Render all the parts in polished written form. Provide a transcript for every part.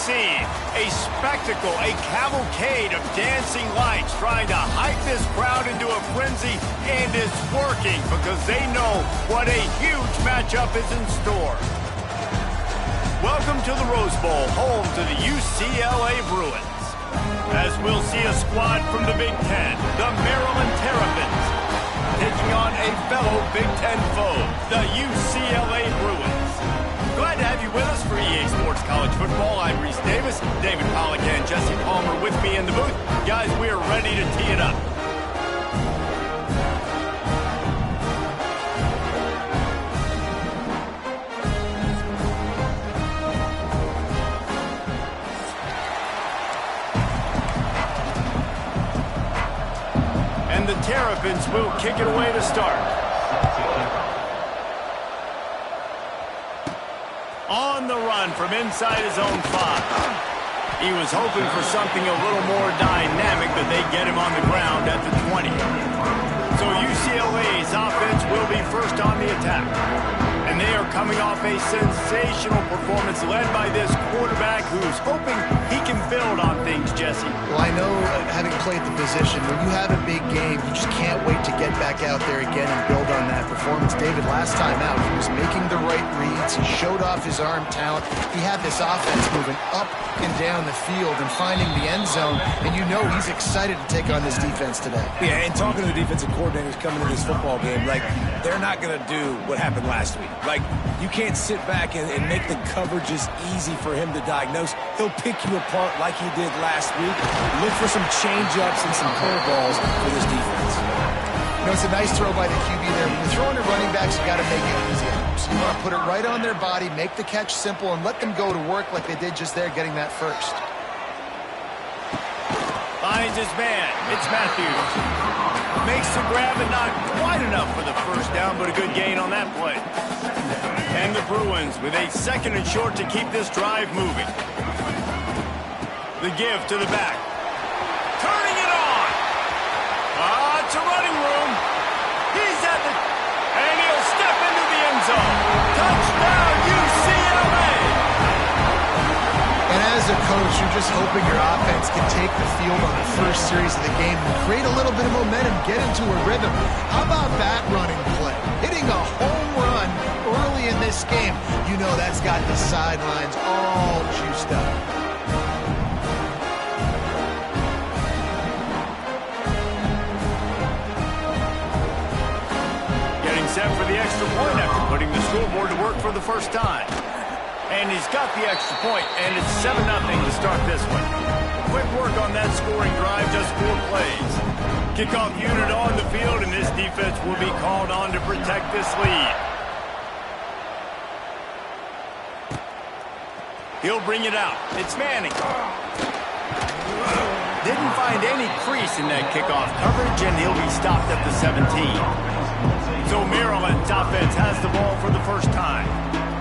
scene. A spectacle, a cavalcade of dancing lights trying to hype this crowd into a frenzy, and it's working because they know what a huge matchup is in store. Welcome to the Rose Bowl, home to the UCLA Bruins. As we'll see a squad from the Big Ten, the Maryland Terrapins, taking on a fellow Big Ten foe, the UCLA Bruins. Glad to have you with us for EA Sports College Football. I'm Reese Davis, David Pollack and Jesse Palmer with me in the booth. Guys, we are ready to tee it up. And the Terrapins will kick it away to start. On the run from inside his own 5. He was hoping for something a little more dynamic, but they get him on the ground at the 20. So UCLA's offense will be first on the attack. And they are coming off a sensational performance led by this quarterback who's hoping he can build on things, Jesse. Well, I know, having played the position, when you have a big game, you just can't wait to get back out there again and build on that performance. David, last time out, he was making the right reads. He showed off his arm talent. He had this offense moving up and down the field and finding the end zone, and you know he's excited to take on this defense today. Yeah, and talking to the defensive coordinators coming into this football game, like, they're not going to do what happened last week. Like, you can't sit back and make the coverages easy for him to diagnose. He'll pick you apart like he did last week. Look for some change-ups and some curveballs for this defense. You know, it's a nice throw by the QB there. When you're throwing to running backs, you got to make it easy. So you want to put it right on their body, make the catch simple, and let them go to work like they did just there, getting that first. Finds his man. It's Matthews. Makes the grab and not quite enough for the first down, but a good gain on that play. And the Bruins with a second and short to keep this drive moving. The give to the back. Turning it on. It's a running room. He's at the... And he'll step into the end zone. Touchdown, UCLA. And as a coach, you're just hoping your offense can take the field on the first series of the game and create a little bit of momentum, get into a rhythm. How about that running play? Hitting a home run early in this game. You know that's got the sidelines all juiced up. Getting set for the extra point after putting the scoreboard to work for the first time. And he's got the extra point, and it's 7-0 to start this one. Quick work on that scoring drive, just 4 plays. Kickoff unit on the field, and this defense will be called on to protect this lead. He'll bring it out. It's Manning. Didn't find any crease in that kickoff coverage, and he'll be stopped at the 17. So Maryland's offense has the ball for the first time.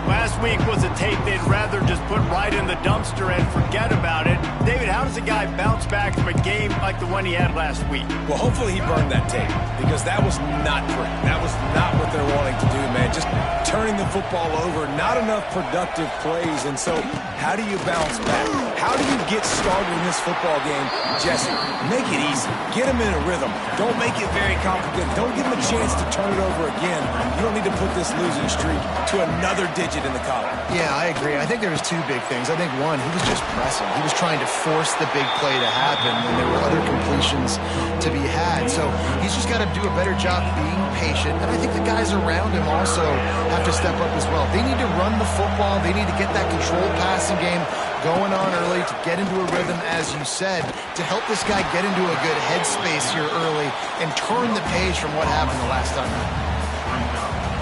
Last week was a tape they'd rather just put right in the dumpster and forget about it. David, how does a guy bounce back from a game like the one he had last week? Well, hopefully he burned that tape, because that was not pretty. That was not what they're wanting to do, man. Just turning the football over, not enough productive plays. And so how do you bounce back? How do you get started in this football game? Jesse, make it easy. Get him in a rhythm. Don't make it very complicated. Don't give him a chance to turn it over again. You don't need to put this losing streak to another digit in the column. Yeah, I agree. I think there was 2 big things. I think one, he was just pressing. He was trying to force the big play to happen when there were other completions to be had. So he's just got to do a better job being patient. And I think the guys around him also have to step up as well. They need to run the football. They need to get that controlled passing game going on early to get into a rhythm, as you said, to help this guy get into a good headspace here early and turn the page from what happened the last time.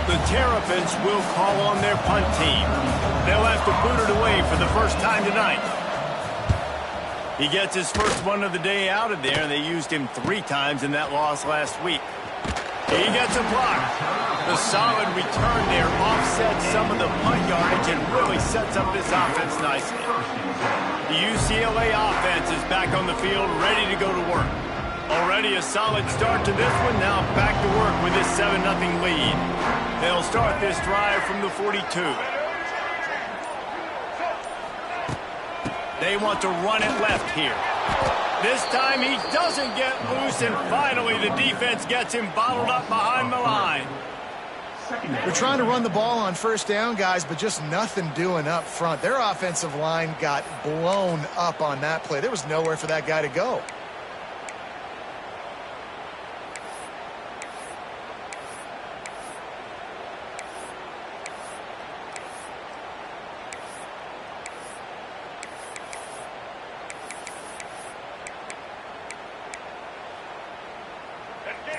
The Terrapins will call on their punt team. They'll have to boot it away for the first time tonight. He gets his first one of the day out of there. They used him 3 times in that loss last week. He gets a block. The solid return there offsets some of the punt yardage and really sets up this offense nicely. The UCLA offense is back on the field, ready to go to work. Already a solid start to this one. Now back to work with this 7-0 lead. They'll start this drive from the 42. They want to run it left here. This time he doesn't get loose, and finally the defense gets him bottled up behind the line. They're trying to run the ball on first down, guys, but just nothing doing up front. Their offensive line got blown up on that play. There was nowhere for that guy to go.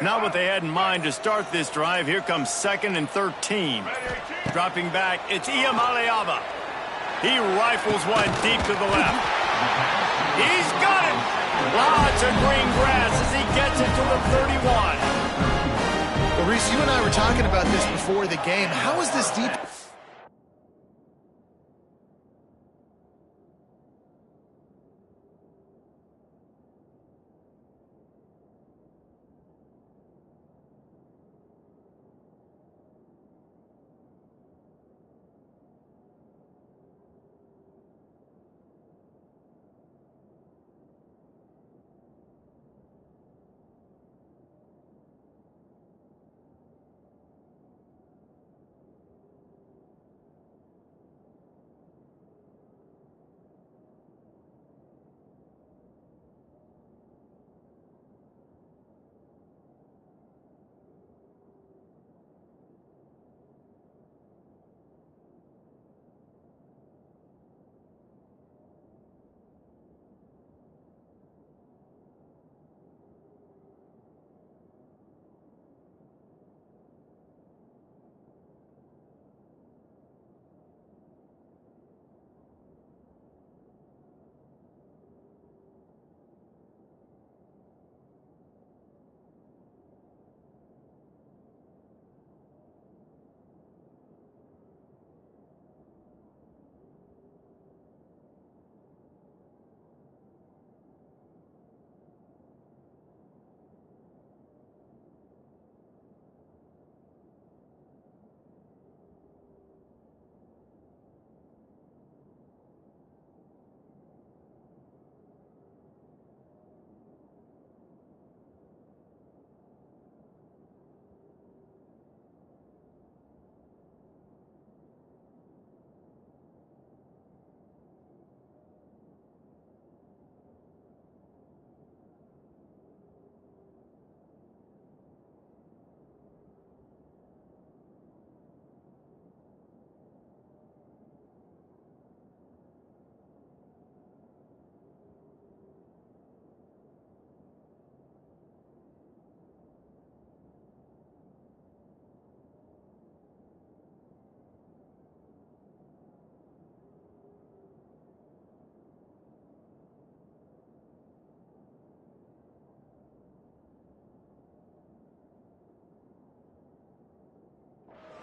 Not what they had in mind to start this drive. Here comes 2nd and 13. Dropping back, it's Iamaleava. He rifles one deep to the left. He's got it! Lots of green grass as he gets it to the 31. Well, Reese, you and I were talking about this before the game. How is this deep?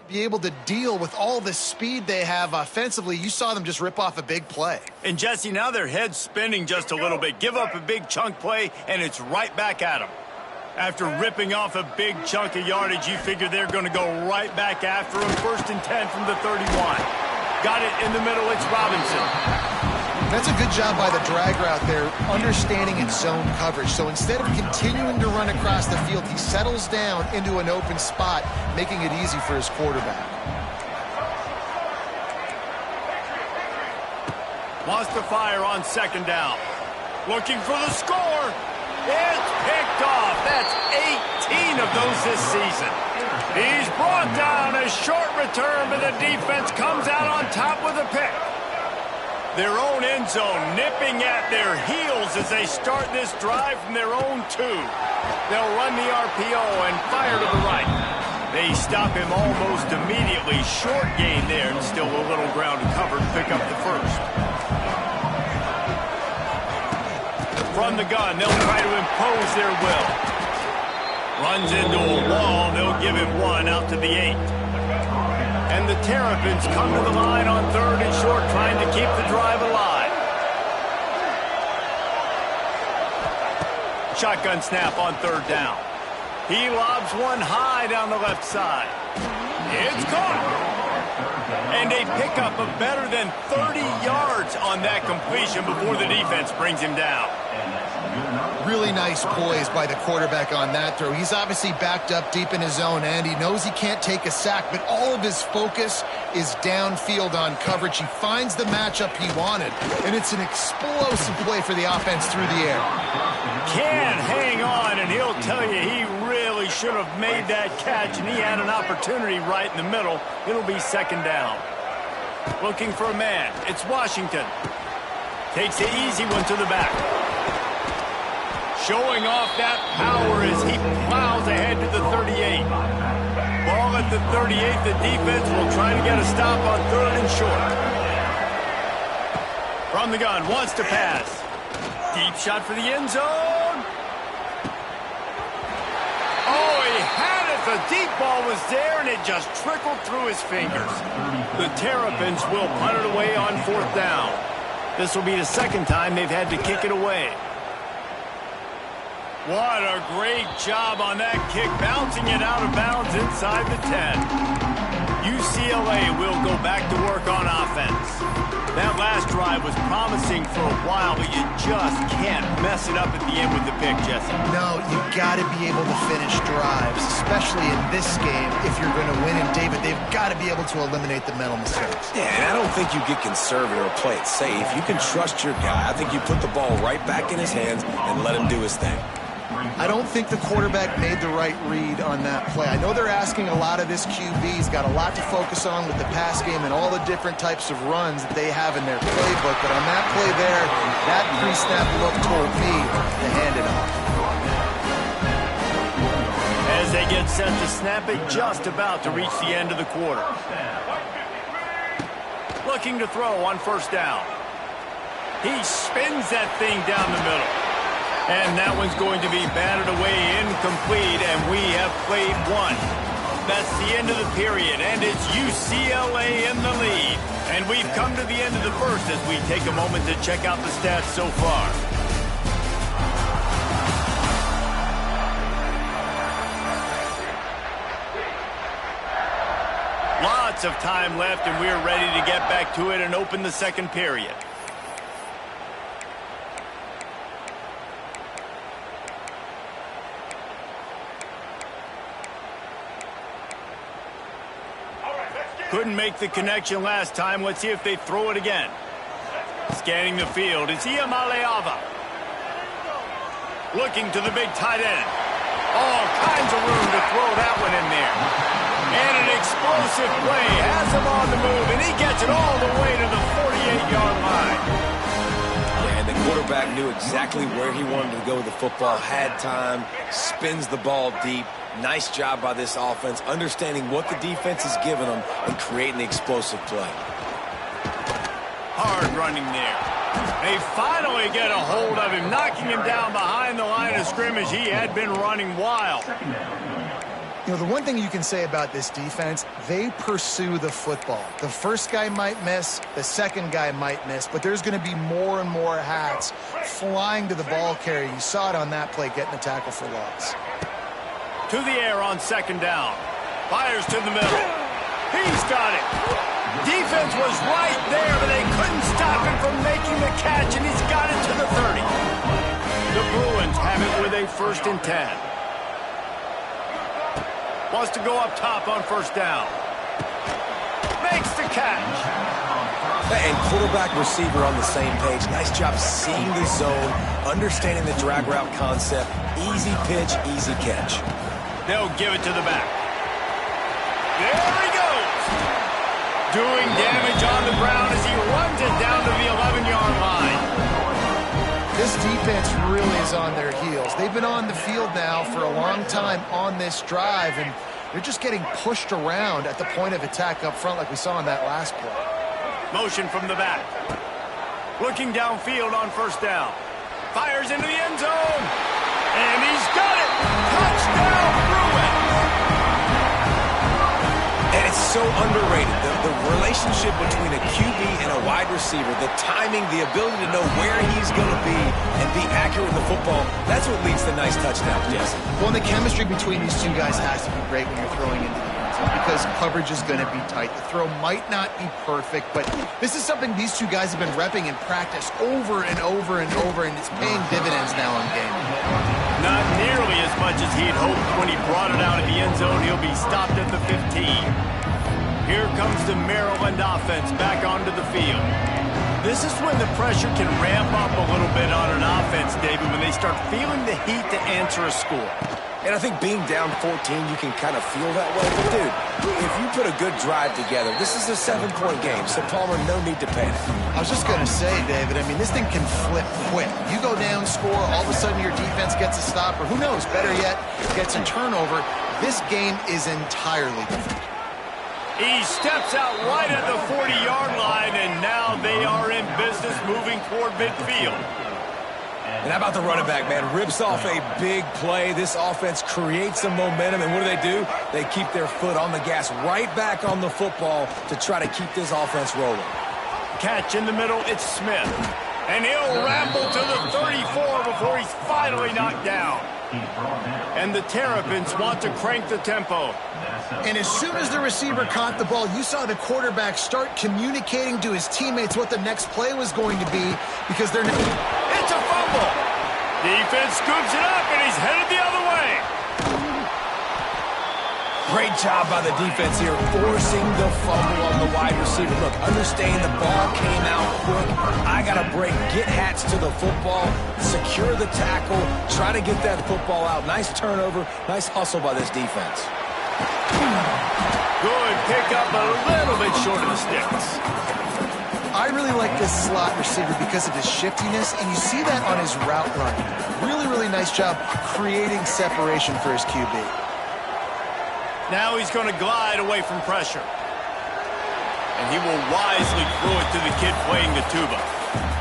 Be able to deal with all the speed they have offensively. You saw them just rip off a big play. And Jesse, now their head's spinning just a little bit. Give up a big chunk play, and it's right back at them. After ripping off a big chunk of yardage, you figure they're going to go right back after him. 1st and 10 from the 31. Got it in the middle. It's Robinson. That's a good job by the drag route there, understanding its zone coverage. So instead of continuing to run across the field, he settles down into an open spot, making it easy for his quarterback. Wants to fire on 2nd down. Looking for the score. It's picked off. That's 18 of those this season. He's brought down a short return, but the defense comes out on top with a pick. Their own end zone nipping at their heels as they start this drive from their own 2. They'll run the RPO and fire to the right. They stop him almost immediately. Short gain there, and still a little ground to cover to pick up the 1st. From the gun, they'll try to impose their will. Runs into a wall. They'll give him 1 out to the 8. And the Terrapins come to the line on 3rd and short, trying to keep the drive alive. Shotgun snap on 3rd down. He lobs one high down the left side. It's caught. And a pickup of better than 30 yards on that completion before the defense brings him down. Really nice poise by the quarterback on that throw. He's obviously backed up deep in his own end. He knows he can't take a sack, but all of his focus is downfield on coverage. He finds the matchup he wanted, and it's an explosive play for the offense through the air. Can hang on, and he'll tell you he really should have made that catch, and he had an opportunity right in the middle. It'll be second down. Looking for a man. It's Washington. Takes the easy one to the back. Showing off that power as he plows ahead to the 38. Ball at the 38. The defense will try to get a stop on third and short. From the gun, wants to pass. Deep shot for the end zone. Oh, he had it. The deep ball was there, and it just trickled through his fingers. The Terrapins will punt it away on fourth down. This will be the second time they've had to kick it away. What a great job on that kick, bouncing it out of bounds inside the 10. UCLA will go back to work on offense. That last drive was promising for a while, but you just can't mess it up at the end with the pick, Jesse. No, you got to be able to finish drives, especially in this game if you're going to win. And David, they've got to be able to eliminate the mental mistakes. Yeah, and I don't think you get conservative or play it safe. You can trust your guy. I think you put the ball right back in his hands and let him do his thing. I don't think the quarterback made the right read on that play. I know they're asking a lot of this QB. He's got a lot to focus on with the pass game and all the different types of runs that they have in their playbook. But on that play there, that pre-snap look told me to hand it off. As they get set to snap it, just about to reach the end of the quarter. Looking to throw on first down. He spins that thing down the middle. And that one's going to be batted away incomplete, and we have played one. That's the end of the period, and it's UCLA in the lead. And we've come to the end of the first as we take a moment to check out the stats so far. Lots of time left, and we're ready to get back to it and open the second period. Couldn't make the connection last time. Let's see if they throw it again. Scanning the field. It's Iamaleava. Looking to the big tight end. All kinds of room to throw that one in there. And an explosive play. Has him on the move, and he gets it all the way to the 48-yard line. Yeah, and the quarterback knew exactly where he wanted to go with the football. Had time. Spins the ball deep. Nice job by this offense, understanding what the defense is giving them and creating the explosive play. Hard running there. They finally get a hold of him, knocking him down behind the line of scrimmage. He had been running wild. You know, the one thing you can say about this defense, they pursue the football. The first guy might miss, the second guy might miss, but there's going to be more and more hats flying to the ball carrier. You saw it on that play, getting the tackle for loss. To the air on second down. Fires to the middle. He's got it. Defense was right there, but they couldn't stop him from making the catch, and he's got it to the 30. The Bruins have it with a 1st and 10. Wants to go up top on first down. Makes the catch. And quarterback receiver on the same page. Nice job seeing the zone, understanding the drag route concept. Easy pitch, easy catch. They'll give it to the back. There he goes. Doing damage on the ground as he runs it down to the 11-yard line. This defense really is on their heels. They've been on the field now for a long time on this drive, and they're just getting pushed around at the point of attack up front like we saw in that last play. Motion from the back. Looking downfield on first down. Fires into the end zone. And he's got it. Touchdown, Bruins. And it's so underrated. The relationship between a QB and a wide receiver, the timing, the ability to know where he's going to be and be accurate with the football, that's what leads to nice touchdowns, Jesse. Well, and the chemistry between these two guys has to be great when you're throwing into the end zone. because coverage is going to be tight. The throw might not be perfect, but this is something these two guys have been repping in practice over and over and over, and it's paying dividends now in game. Not nearly as much as he had hoped when he brought it out of the end zone. He'll be stopped at the 15. Here comes the Maryland offense back onto the field. This is when the pressure can ramp up a little bit on an offense, David, when they start feeling the heat to answer a score. And I think being down 14, you can kind of feel that way. But, dude, if you put a good drive together, this is a 7-point game, so Palmer, no need to panic. I was just going to say, David, I mean, this thing can flip quick. You go down, score, all of a sudden your defense gets a stop, or who knows, better yet, gets a turnover. This game is entirely different. He steps out right at the 40-yard line, and now they are in business moving toward midfield. And how about the running back, man? Rips off a big play. This offense creates some momentum, and what do? They keep their foot on the gas right back on the football to try to keep this offense rolling. Catch in the middle, it's Smith. And he'll ramble to the 34 before he's finally knocked down. And the Terrapins want to crank the tempo. And as soon as the receiver caught the ball, you saw the quarterback start communicating to his teammates what the next play was going to be, because they're... It's a fumble. Defense scoops it up, and he's headed the other way. Great job by the defense here, forcing the fumble on the wide receiver. Look, understand the ball came out quick. I got to break, get Hats to the football, secure the tackle, try to get that football out. Nice turnover, nice hustle by this defense. Good pickup, a little bit short of the sticks. I really like this slot receiver because of his shiftiness, and you see that on his route run. Really, really nice job creating separation for his QB. Now he's going to glide away from pressure. And he will wisely throw it to the kid playing the tuba.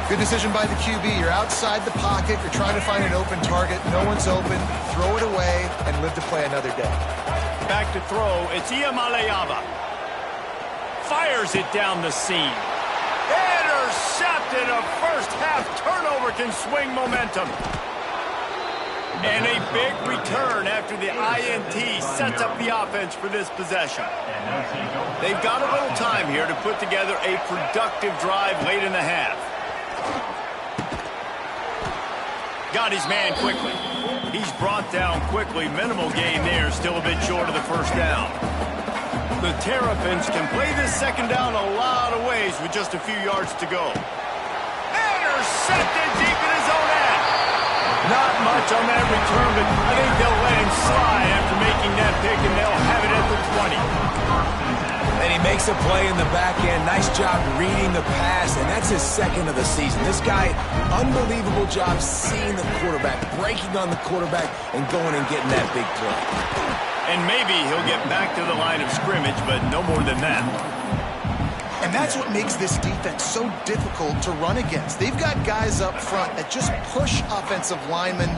Good decision by the QB. You're outside the pocket. You're trying to find an open target. No one's open. Throw it away and live to play another day. Back to throw. It's Iamaleava. Fires it down the seam. Intercepted. A first-half turnover can swing momentum. And a big return after the INT sets up the offense for this possession. They've got a little time here to put together a productive drive late in the half. Got his man quickly. He's brought down quickly. Minimal gain there, still a bit short of the first down. The Terrapins can play this second down a lot of ways with just a few yards to go. Intercepted deep in his own end. Not much on that return, but I think they'll let him slide after making that pick, and they'll have it at the 20. And he makes a play in the back end. Nice job reading the pass, and that's his second of the season. This guy, unbelievable job seeing the quarterback, breaking on the quarterback, and going and getting that big play. And maybe he'll get back to the line of scrimmage, but no more than that. And that's what makes this defense so difficult to run against. They've got guys up front that just push offensive linemen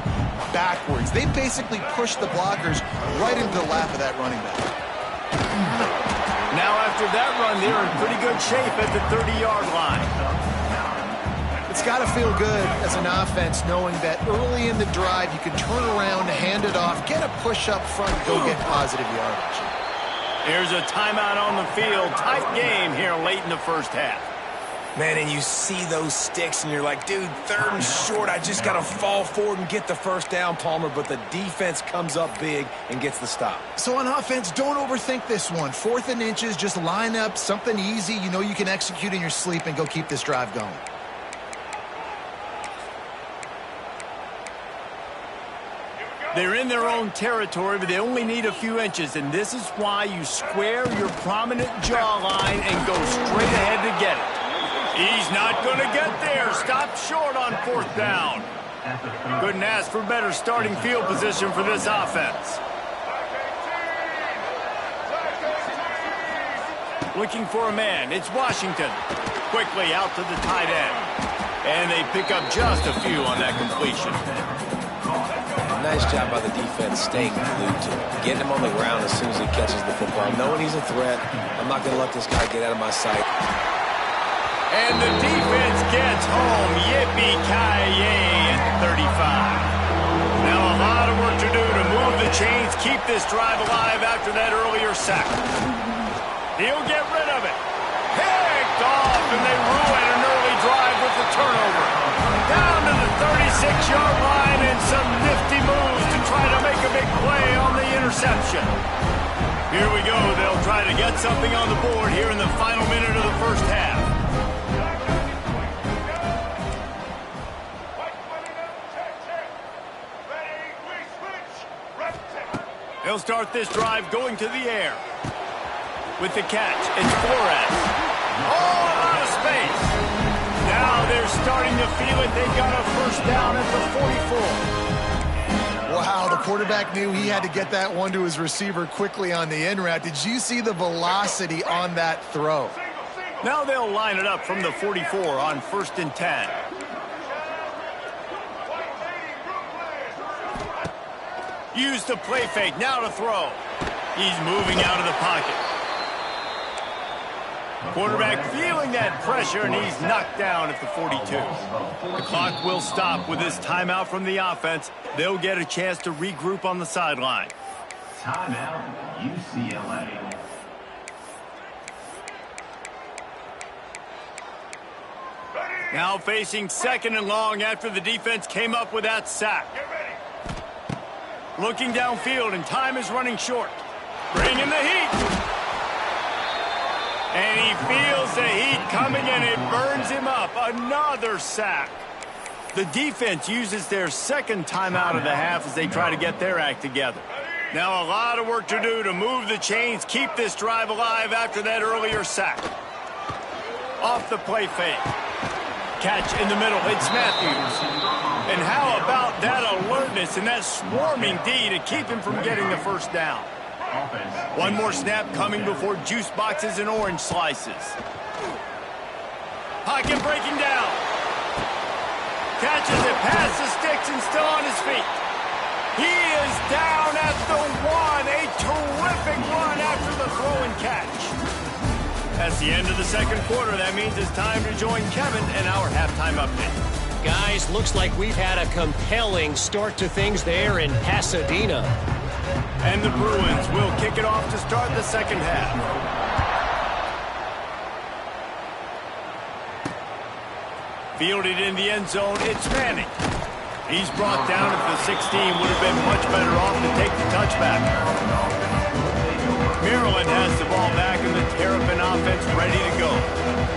backwards. They basically push the blockers right into the lap of that running back. Now after that run, they're in pretty good shape at the 30-yard line. It's got to feel good as an offense knowing that early in the drive you can turn around, hand it off, get a push up front, go get positive yardage. Here's a timeout on the field. Tight game here late in the first half. Man, and you see those sticks, and you're like, dude, 3rd and short. I just got to fall forward and get the first down, Palmer. But the defense comes up big and gets the stop. So on offense, don't overthink this one. 4th and inches, just line up something easy you know you can execute in your sleep and go keep this drive going. They're in their own territory, but they only need a few inches, and this is why you square your prominent jawline and go straight ahead to get it. He's not going to get there. Stopped short on 4th down. Couldn't ask for better starting field position for this offense. Looking for a man. It's Washington. Quickly out to the tight end. And they pick up just a few on that completion. Nice job by the defense staying glued to him. Getting him on the ground as soon as he catches the football. Knowing he's a threat, I'm not going to let this guy get out of my sight. And the defense gets home. Yippee-ki-yay at 35. Now a lot of work to do to move the chains, keep this drive alive after that earlier sack. He'll get rid of it. Picked off, and they ruin an early drive with the turnover. Down to the 36-yard line and some nifty moves to try to make a big play on the interception. Here we go. They'll try to get something on the board here in the final minute of the first half. They'll start this drive going to the air. With the catch, it's Flores. Oh, out of space. Now they're starting to feel it. They got a first down at the 44. Wow, the quarterback knew he had to get that one to his receiver quickly on the in route. Did you see the velocity on that throw? Now they'll line it up from the 44 on 1st and 10. Use the play fake, now to throw. He's moving out of the pocket. Quarterback feeling that pressure, and he's knocked down at the 42. The clock will stop with this timeout from the offense. They'll get a chance to regroup on the sideline. Timeout, UCLA. Now facing 2nd and long after the defense came up with that sack. Looking downfield, and time is running short. Bringing the heat. And he feels the heat coming, and it burns him up. Another sack. The defense uses their 2nd timeout of the half as they try to get their act together. Now a lot of work to do to move the chains, keep this drive alive after that earlier sack. Off the play fake. Catch in the middle. It's Matthews. And how about that alertness and that swarming D to keep him from getting the first down? One more snap coming before juice boxes and orange slices. Pocket breaking down. Catches it past the sticks and still on his feet. He is down at the 1. A terrific run after the throw and catch. That's the end of the 2nd quarter. That means it's time to join Kevin and our halftime update. Guys, looks like we've had a compelling start to things there in Pasadena. And the Bruins will kick it off to start the 2nd half. Fielded in the end zone, it's Manning. He's brought down at the 16. Would have been much better off to take the touchback. Maryland has the ball back, and the Terrapin offense ready to go.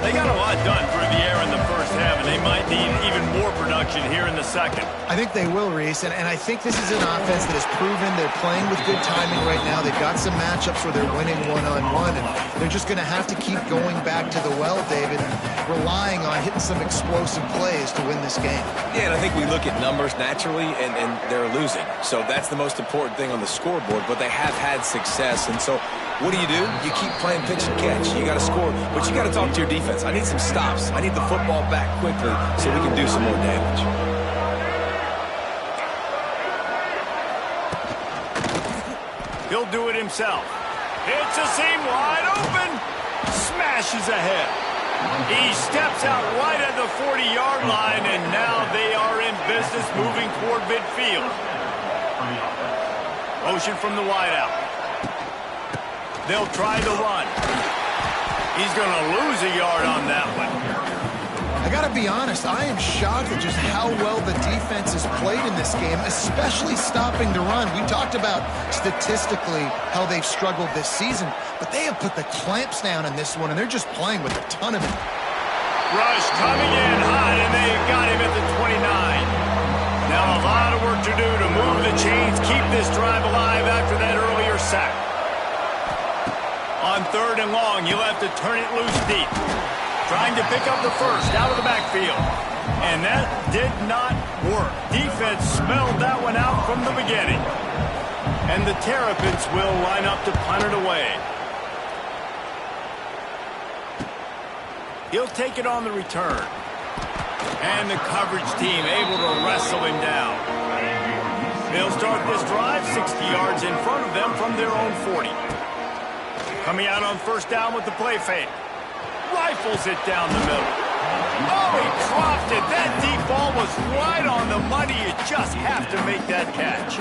They got a lot done through the air in the first half, and they might need even more production here in the 2nd. I think they will, Reese, and I think this is an offense that has proven they're playing with good timing right now. They've got some matchups where they're winning one-on-one, and they're just going to have to keep going back to the well, David, relying on hitting some explosive plays to win this game. Yeah, and I think we look at numbers naturally, and they're losing. So that's the most important thing on the scoreboard, but they have had success. And so what do? You keep playing pitch and catch. You got to score, but you got to talk to your defense. I need some stops. I need the football back quickly so we can do some more damage. He'll do it himself. It's a seam wide open. Smashes ahead. He steps out right at the 40-yard line, and now they are in business moving toward midfield. Motion from the wideout. They'll try the run. He's going to lose a yard on that one. I got to be honest, I am shocked at just how well the defense has played in this game, especially stopping the run. We talked about statistically how they've struggled this season, but they have put the clamps down in this one, and they're just playing with a ton of it. Rush coming in hot, and they got him at the 29. Now a lot of work to do to move the chains, keep this drive alive after that earlier sack. On 3rd and long, he'll have to turn it loose deep. Trying to pick up the first out of the backfield. And that did not work. Defense smelled that one out from the beginning. And the Terrapins will line up to punt it away. He'll take it on the return. And the coverage team able to wrestle him down. They'll start this drive 60 yards in front of them from their own 40. Coming out on 1st down with the play fake. Rifles it down the middle. Oh, he dropped it. That deep ball was right on the money. You just have to make that catch.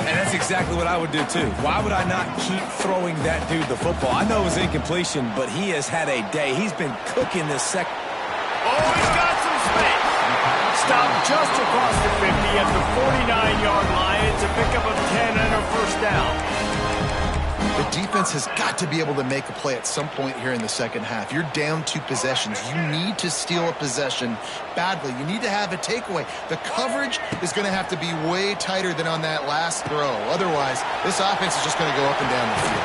And that's exactly what I would do, too. Why would I not keep throwing that dude the football? I know it was incompletion, but he has had a day. He's been cooking this second. Oh, he's got some space. Stopped just across the 50 at the 49-yard line. It's a pickup of 10 and a first down. The defense has got to be able to make a play at some point here in the second half. You're down 2 possessions. You need to steal a possession badly. You need to have a takeaway. The coverage is going to have to be way tighter than on that last throw. Otherwise, this offense is just going to go up and down the field.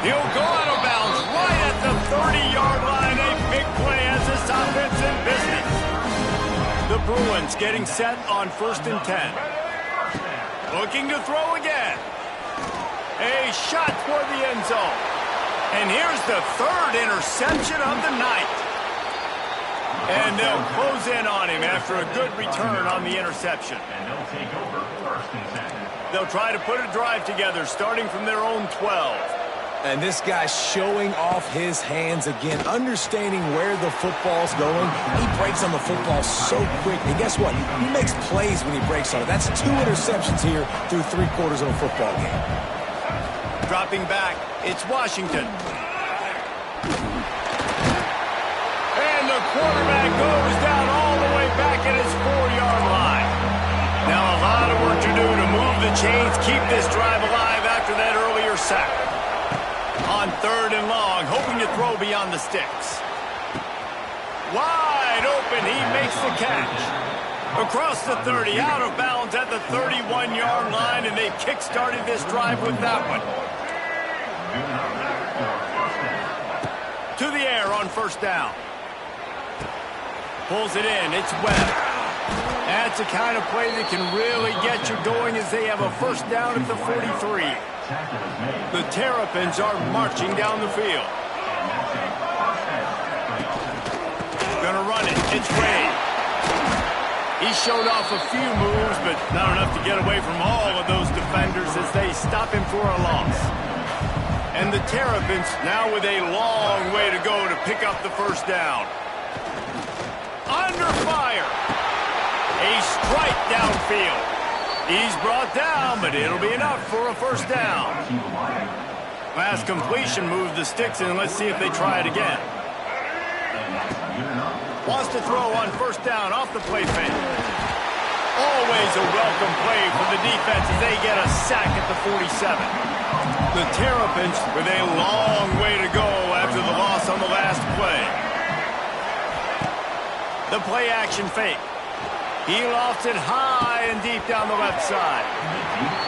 He'll go out of bounds right at the 30-yard line. A big play as this offense in business. The Bruins getting set on 1st and 10. Looking to throw again. A shot toward the end zone. And here's the 3rd interception of the night. And they'll close in on him after a good return on the interception. And they'll take over 1st and 10. They'll try to put a drive together starting from their own 12. And this guy's showing off his hands again, understanding where the football's going. He breaks on the football so quick. And guess what? He makes plays when he breaks on it. That's 2 interceptions here through 3 quarters of a football game. Dropping back, it's Washington. And the quarterback goes down all the way back at his 4-yard line. Now a lot of work to do to move the chains, keep this drive alive after that earlier sack. On 3rd and long, hoping to throw beyond the sticks. Wide open, he makes the catch. Across the 30, out of bounds at the 31-yard line, and they kick-started this drive with that one. To the air on 1st down. Pulls it in, it's Webb. That's the kind of play that can really get you going as they have a 1st down at the 43. The Terrapins are marching down the field. Gonna run it, it's Ray. He showed off a few moves, but not enough to get away from all of those defenders as they stop him for a loss. And the Terrapins now with a long way to go to pick up the 1st down. Under fire. A strike downfield. He's brought down, but it'll be enough for a 1st down. Last completion moved the sticks in. Let's see if they try it again. Wants to throw on 1st down off the play fake. Always a welcome play for the defense as they get a sack at the 47. The Terrapins with a long way to go after the loss on the last play. The play action fake. He lofts it high and deep down the left side.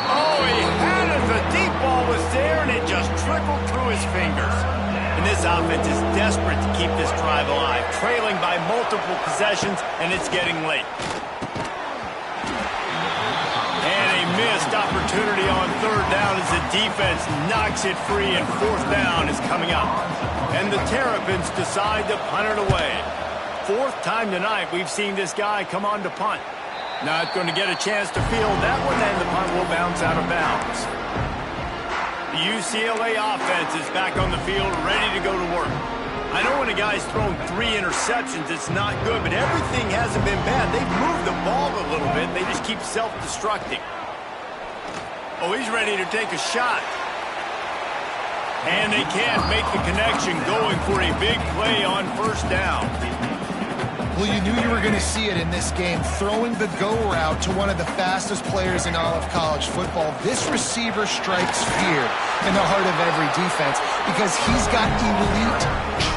Oh, he had it. The deep ball was there, and it just trickled through his fingers. And this offense is desperate to keep this drive alive, trailing by multiple possessions, and it's getting late. And a missed opportunity on 3rd down as the defense knocks it free, and 4th down is coming up. And the Terrapins decide to punt it away. 4th time tonight we've seen this guy come on to punt. Not going to get a chance to field that one, and the punt will bounce out of bounds. The UCLA offense is back on the field, ready to go to work. I know when a guy's thrown 3 interceptions, it's not good, but everything hasn't been bad. They've moved the ball a little bit. They just keep self-destructing. Oh, he's ready to take a shot. And they can't make the connection, going for a big play on 1st down. Well, you knew you were going to see it in this game, throwing the go route to one of the fastest players in all of college football. This receiver strikes fear in the heart of every defense because he's got elite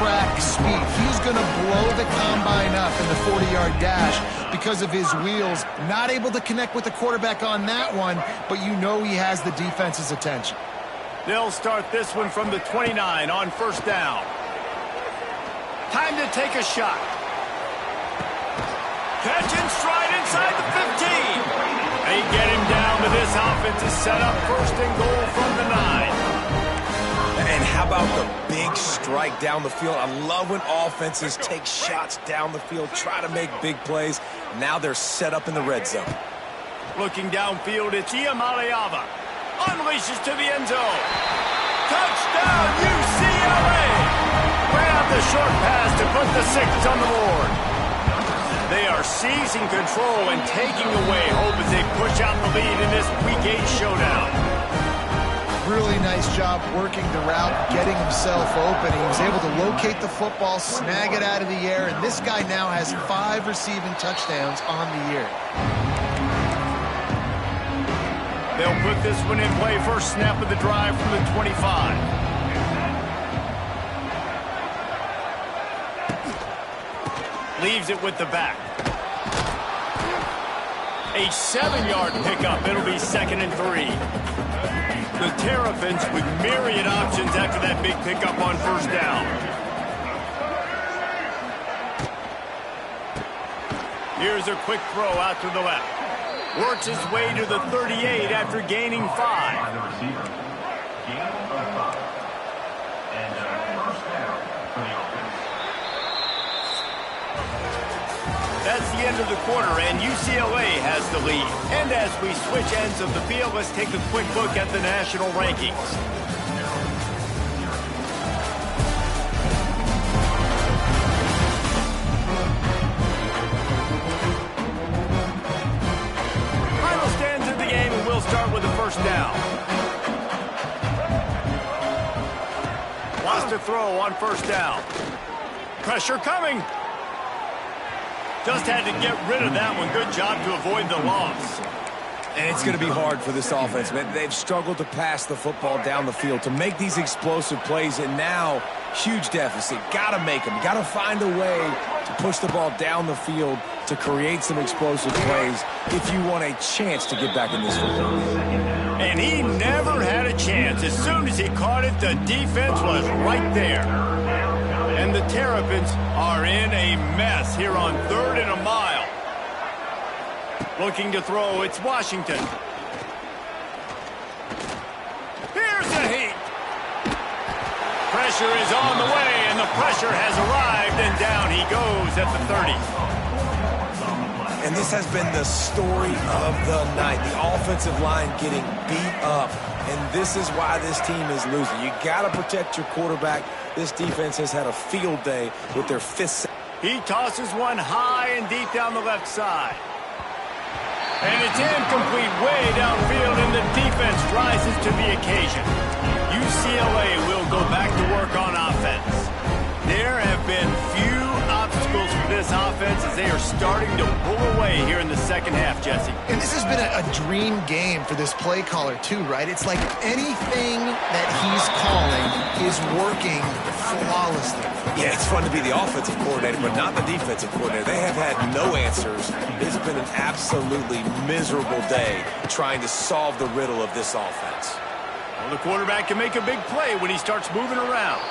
track speed. He's going to blow the combine up in the 40-yard dash because of his wheels. Not able to connect with the quarterback on that one, but you know he has the defense's attention. They'll start this one from the 29 on 1st down. Time to take a shot. Catch and stride inside the 15. They get him down, but this offense is set up 1st and goal from the 9. And how about the big strike down the field? I love when offenses take shots down the field, try to make big plays. Now they're set up in the red zone. Looking downfield, it's Iamaleava. Unleashes to the end zone. Touchdown, UCLA! Ran out the short pass to put the 6 on the board. They are seizing control and taking away hope as they push out the lead in this Week 8 showdown. Really nice job working the route, getting himself open. He was able to locate the football, snag it out of the air, and this guy now has 5 receiving touchdowns on the year. They'll put this one in play. First snap of the drive from the 25. Leaves it with the back. A 7-yard pickup. It'll be 2nd and 3. The Terrapins with myriad options after that big pickup on first down. Here's a quick throw out to the left. Works his way to the 38 after gaining 5. By the receiver. Gain of 5. And first down for the offense. That's the end of the quarter, and UCLA has the lead. And as we switch ends of the field, let's take a quick look at the national rankings. Final stands of the game, and we'll start with the first down. Lost to throw on first down. Pressure coming. Just had to get rid of that one. Good job to avoid the loss. And it's going to be hard for this offense, man. They've struggled to pass the football down the field, to make these explosive plays, and now, huge deficit. Got to make them. Got to find a way to push the ball down the field to create some explosive plays if you want a chance to get back in this football game. And he never had a chance. As soon as he caught it, the defense was right there. And the Terrapins are in a mess here on 3rd and a mile. Looking to throw, it's Washington. Here's the heat. Pressure is on the way, and the pressure has arrived, and down he goes at the 30. And this has been the story of the night. The offensive line getting beat up. And this is why this team is losing. You got to protect your quarterback. This defense has had a field day with their 5th. He tosses one high and deep down the left side. And it's incomplete way downfield, and the defense rises to the occasion. UCLA will go back to work on offense. There have been few obstacles for this offense as they are starting to pull away here in the second half, Jesse. And this has been a dream game for this play caller, too, right? It's like anything that he's calling is working flawlessly. Yeah, it's fun to be the offensive coordinator, but not the defensive coordinator. They have had no answers. It's been an absolutely miserable day trying to solve the riddle of this offense. Well, the quarterback can make a big play when he starts moving around.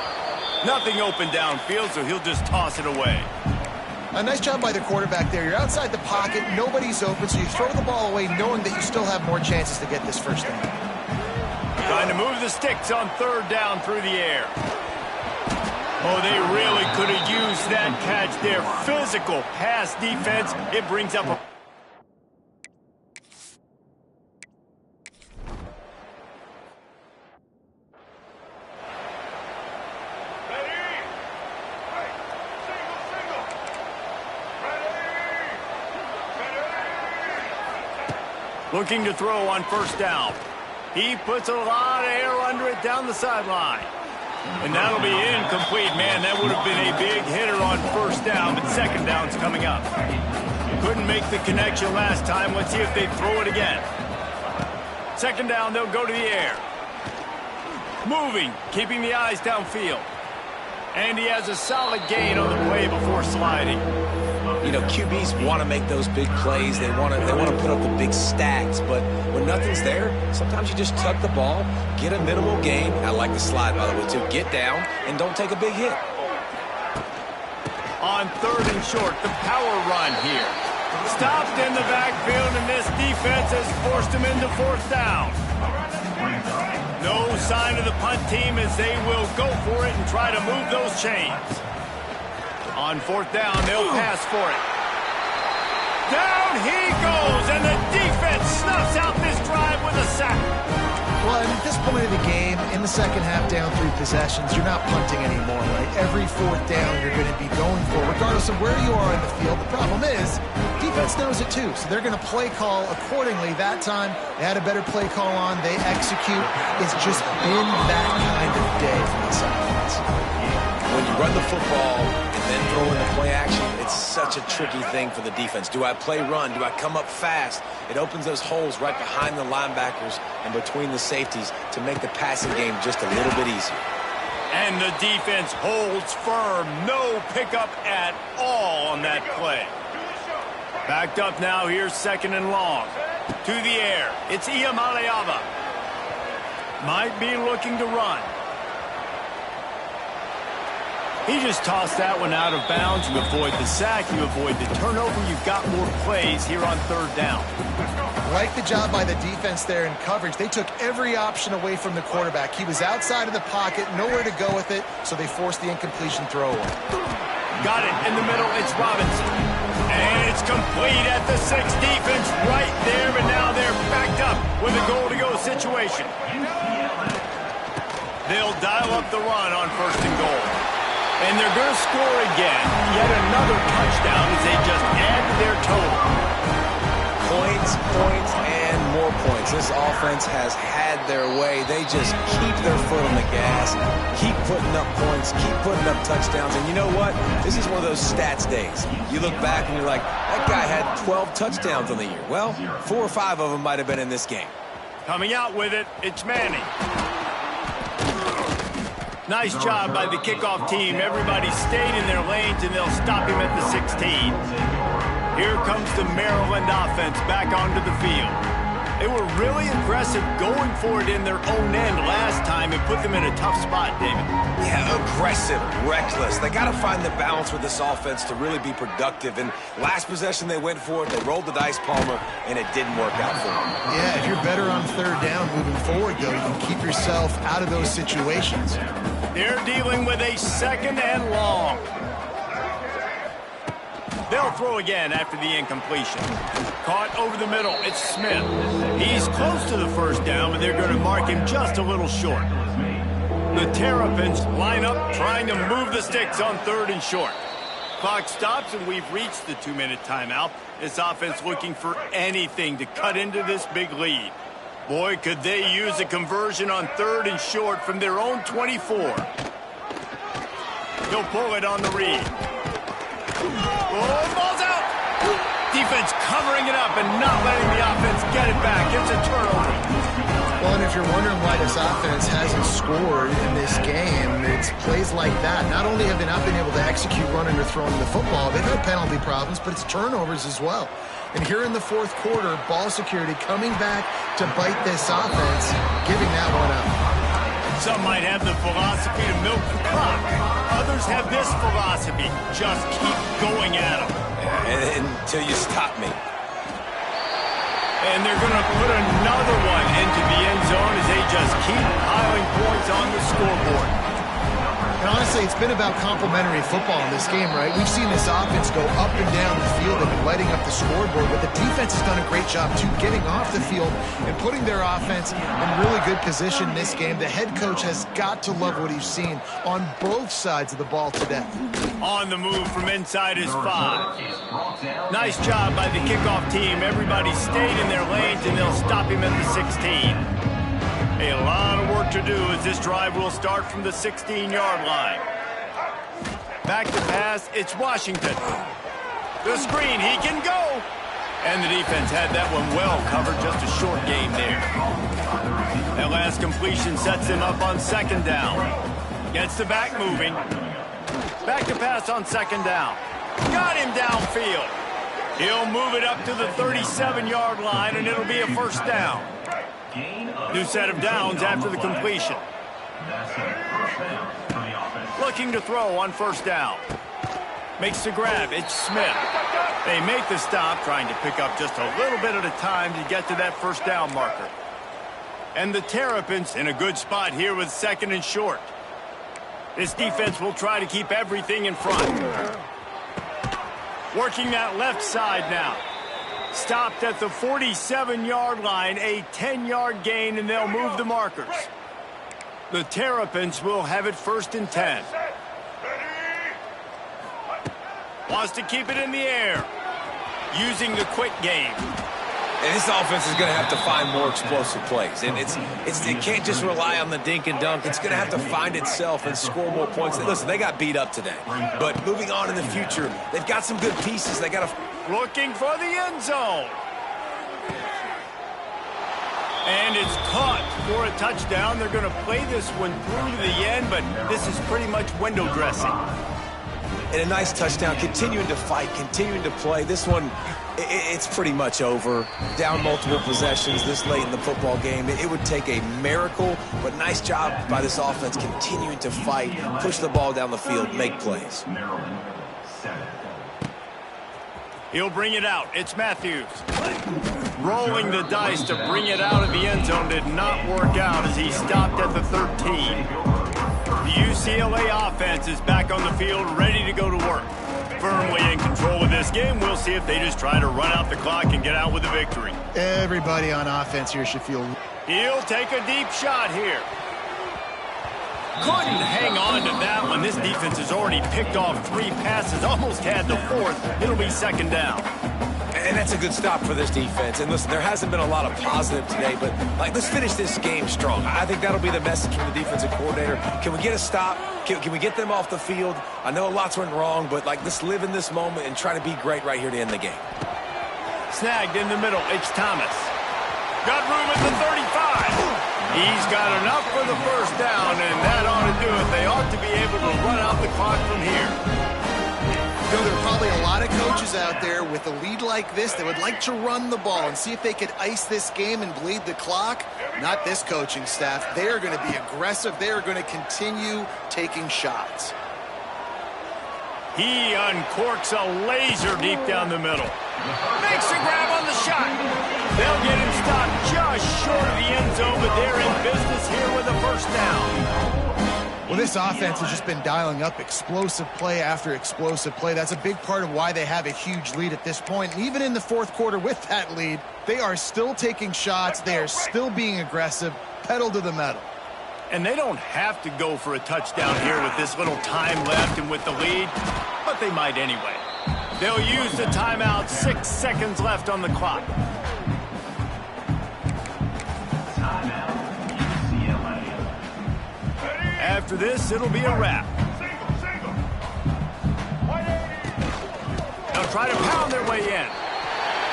Nothing open downfield, so he'll just toss it away. A nice job by the quarterback there. You're outside the pocket, nobody's open, so you throw the ball away knowing that you still have more chances to get this first down. Trying to move the sticks on 3rd down through the air. Oh, they really could have used that catch there. Physical pass defense. It brings up a... Looking to throw on first down. He puts a lot of air under it down the sideline. And that'll be incomplete, man. That would have been a big hitter on first down, but second down's coming up. Couldn't make the connection last time. Let's see if they throw it again. Second down, they'll go to the air. Moving, keeping the eyes downfield. And he has a solid gain on the play before sliding. You know, QBs want to make those big plays. They want to put up the big stacks. But when nothing's there, sometimes you just tuck the ball, get a minimal gain. I like the slide, by the way, too. Get down and don't take a big hit. On 3rd and short, the power run here. Stopped in the backfield, and this defense has forced him into 4th down. No sign of the punt team as they will go for it and try to move those chains. On 4th down, they'll pass for it. Down he goes, and the defense snuffs out this drive with a sack. Well, at this point of the game, in the second half down 3 possessions, you're not punting anymore, right? Every fourth down you're going to be going for, regardless of where you are in the field. The problem is, defense knows it too, so they're going to play call accordingly. That time, they had a better play call on. They execute. It's just been that kind of day for this offense. When you run the football and then throw in the play action, it's such a tricky thing for the defense. Do I play run? Do I come up fast? It opens those holes right behind the linebackers and between the safeties to make the passing game just a little bit easier. And the defense holds firm. No pickup at all on that play. Backed up now. Here's second and long. To the air. It's Iamaleava. Might be looking to run. He just tossed that one out of bounds. You avoid the sack. You avoid the turnover. You've got more plays here on third down. Like the job by the defense there in coverage. They took every option away from the quarterback. He was outside of the pocket, nowhere to go with it, so they forced the incompletion throw away. Got it in the middle. It's Robinson. And it's complete at the 6. Defense right there, but now they're backed up with a goal-to-go situation. They'll dial up the run on first and goal. And they're going to score again. Yet another touchdown as they just add to their total. Points, points, and more points. This offense has had their way. They just keep their foot on the gas, keep putting up points, keep putting up touchdowns. And you know what? This is one of those stats days. You look back and you're like, that guy had 12 touchdowns on the year. Well, 4 or 5 of them might have been in this game. Coming out with it, it's Manning. Nice job by the kickoff team. Everybody stayed in their lanes, and they'll stop him at the 16. Here comes the Maryland offense back onto the field. They were really aggressive going for it in their own end last time and put them in a tough spot, David. Yeah, aggressive, reckless. They got to find the balance with this offense to really be productive. And last possession they went for it. They rolled the dice, Palmer, and it didn't work out for them. Yeah, if you're better on third down moving forward, though, you can keep yourself out of those situations. They're dealing with a second and long. They'll throw again after the incompletion. Caught over the middle. It's Smith. He's close to the first down, but they're going to mark him just a little short. The Terrapins line up trying to move the sticks on third and short. Clock stops, and we've reached the 2-minute timeout. This offense looking for anything to cut into this big lead. Boy, could they use a conversion on third and short from their own 24. He'll pull it on the read. Oh, ball's out! Defense covering it up and not letting the offense get it back. It's a turnover. Well, and if you're wondering why this offense hasn't scored in this game, it's plays like that. Not only have they not been able to execute running or throwing the football, they've had penalty problems, but it's turnovers as well. And here in the fourth quarter, ball security coming back to bite this offense, giving that one up. Some might have the philosophy to milk the clock. Others have this philosophy, just keep going at them. Until you stop me. And they're going to put another one into the end zone as they just keep piling points on the scoreboard. And honestly, it's been about complementary football in this game, right? We've seen this offense go up and down the field and lighting up the scoreboard, but the defense has done a great job, too, getting off the field and putting their offense in really good position in this game. The head coach has got to love what he's seen on both sides of the ball today. On the move from inside is 5. Nice job by the kickoff team. Everybody stayed in their lanes, and they'll stop him at the 16. A lot of work to do as this drive will start from the 16-yard line. Back to pass, it's Washington. The screen, he can go. And the defense had that one well covered, just a short game there. That last completion sets him up on second down. Gets the back moving. Back to pass on second down. Got him downfield. He'll move it up to the 37-yard line, and it'll be a first down. New set of downs after the completion. Looking to throw on first down. Makes the grab. It's Smith. They make the stop, trying to pick up just a little bit at a time to get to that first down marker. And the Terrapins in a good spot here with second and short. This defense will try to keep everything in front. Working that left side now. Stopped at the 47-yard line, a 10-yard gain, and they'll move the markers. The Terrapins will have it 1st and 10. Wants to keep it in the air. Using the quick game. And this offense is going to have to find more explosive plays. And it can't just rely on the dink and dunk. It's going to have to find itself and score more points. Listen, they got beat up today. But moving on in the future, they've got some good pieces. They got to... Looking for the end zone. And it's caught for a touchdown. They're going to play this one through to the end, but this is pretty much window dressing. And a nice touchdown, continuing to fight, continuing to play. This one, it's pretty much over. Down multiple possessions this late in the football game. It would take a miracle, but nice job by this offense continuing to fight, push the ball down the field, make plays. He'll bring it out. It's Matthews. Rolling the dice to bring it out of the end zone did not work out as he stopped at the 13. The UCLA offense is back on the field, ready to go to work. Firmly in control of this game. We'll see if they just try to run out the clock and get out with a victory. Everybody on offense here should feel... He'll take a deep shot here. Couldn't hang on to that one. This defense has already picked off 3 passes, almost had the 4th. It'll be 2nd down. And that's a good stop for this defense. And listen, there hasn't been a lot of positive today, but let's finish this game strong. I think that'll be the message from the defensive coordinator. Can we get a stop? Can we get them off the field? I know lots went wrong, but let's live in this moment and try to be great right here to end the game. Snagged in the middle. It's Thomas. Got room at the 35. He's got enough for the 1st down, and that ought to do it. They ought to be able to run out the clock from here. You know, there are probably a lot of coaches out there with a lead like this that would like to run the ball and see if they could ice this game and bleed the clock. Not this coaching staff. They are going to be aggressive. They are going to continue taking shots. He uncorks a laser deep down the middle. Makes a grab on the shot. They'll get him stopped just short of the end zone, but they're in business here with a 1st down. Well, this offense has just been dialing up explosive play after explosive play. That's a big part of why they have a huge lead at this point. And even in the 4th quarter with that lead, they are still taking shots. They are still being aggressive, pedal to the metal. And they don't have to go for a touchdown here with this little time left and with the lead, but they might anyway. They'll use the timeout. 6 seconds left on the clock. After this, it'll be a wrap. They'll try to pound their way in.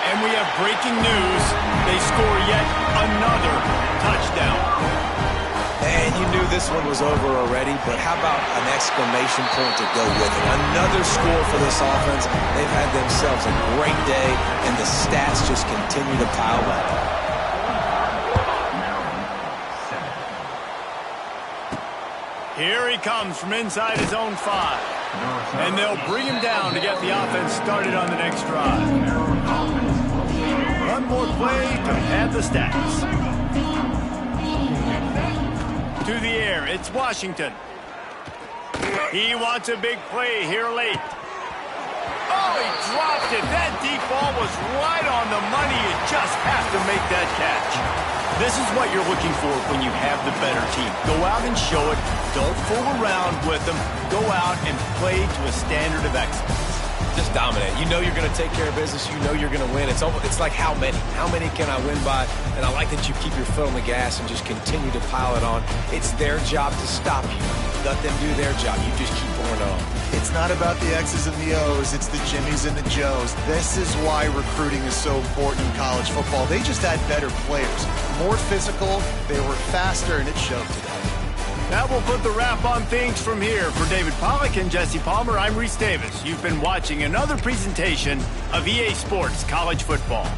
And we have breaking news. They score yet another touchdown. And you knew this one was over already, but how about an exclamation point to go with it? Another score for this offense. They've had themselves a great day, and the stats just continue to pile up. Here he comes from inside his own 5. And they'll bring him down to get the offense started on the next drive. One more play to add the stats. To the air, it's Washington. He wants a big play here late. Oh, he dropped it. That deep ball was right on the money. You just have to make that catch. This is what you're looking for when you have the better team. Go out and show it. Don't fool around with them. Go out and play to a standard of excellence. Just dominate. You know you're going to take care of business. You know you're going to win. It's like how many? How many can I win by? And I like that you keep your foot on the gas and just continue to pile it on. It's their job to stop you. Let them do their job. You just keep pouring on. It's not about the X's and the O's. It's the Jimmies and the Joes. This is why recruiting is so important in college football. They just had better players. More physical. They were faster, and it showed today. That will put the wrap on things from here. For David Pollack and Jesse Palmer, I'm Reese Davis. You've been watching another presentation of EA Sports College Football.